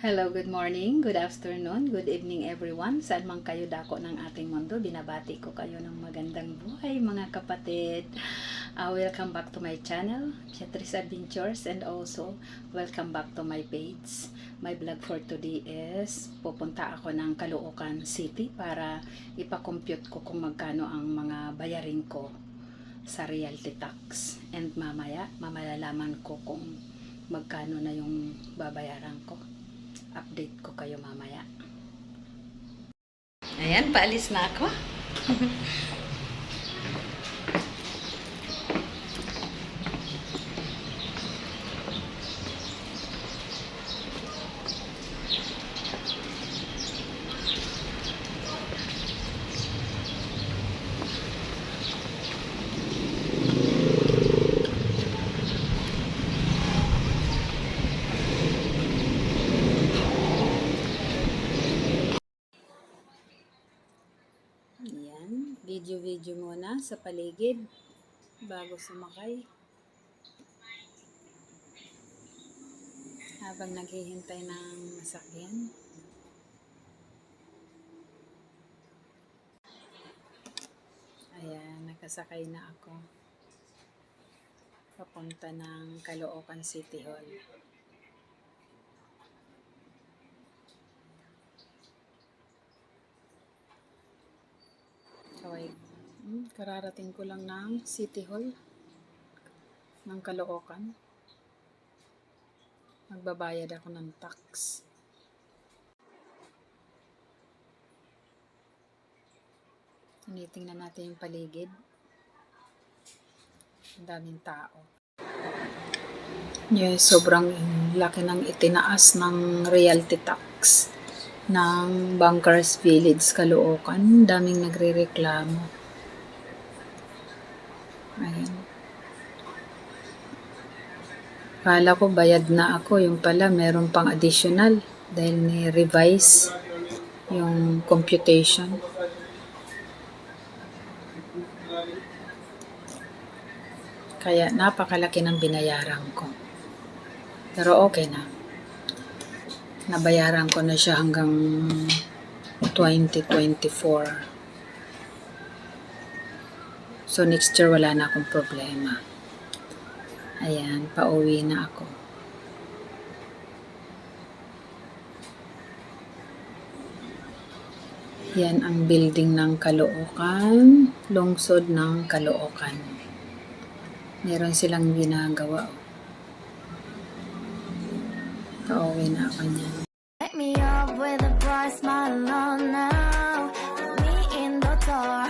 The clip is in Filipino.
Hello, good morning, good afternoon, good evening everyone. Saan man kayo dako ng ating mundo, binabati ko kayo ng magandang buhay mga kapatid. Welcome back to my channel, Beatrice Adventures, and also welcome back to my page. My vlog for today is pupunta ako ng Caloocan City para ipakompute ko kung magkano ang mga bayarin ko sa realty tax. And mamaya, malalaman ko kung magkano na yung babayaran ko. Update ko kayo mamaya. Ayan, paalis na ako. Ayan, video muna sa paligid bago sumakay. Habang naghihintay ng masakyan. Ayan, nakasakay na ako. Papunta ng Caloocan City Hall. Okay. Kararating ko lang ng City Hall ng Caloocan. Magbabayad ako ng tax. Tinitingnan natin yung paligid. Ang daming tao. Yes, sobrang laki ng itinaas ng realty tax ng Bankers Village, Caloocan. Daming nagrereklamo. Ayan. Kala ko bayad na ako. Yung pala, meron pang additional dahil ni-revise yung computation. Kaya napakalaki ng binayaran ko. Pero okay na. Nabayaran ko na siya hanggang 2024. So next year wala na akong problema. Ayan, pauwi na ako. Yan ang building ng Caloocan, lungsod ng Caloocan. Meron silang ginagawa. Pauwi na ako niyan. Light me up with a bright smile on now. Put me in the dark.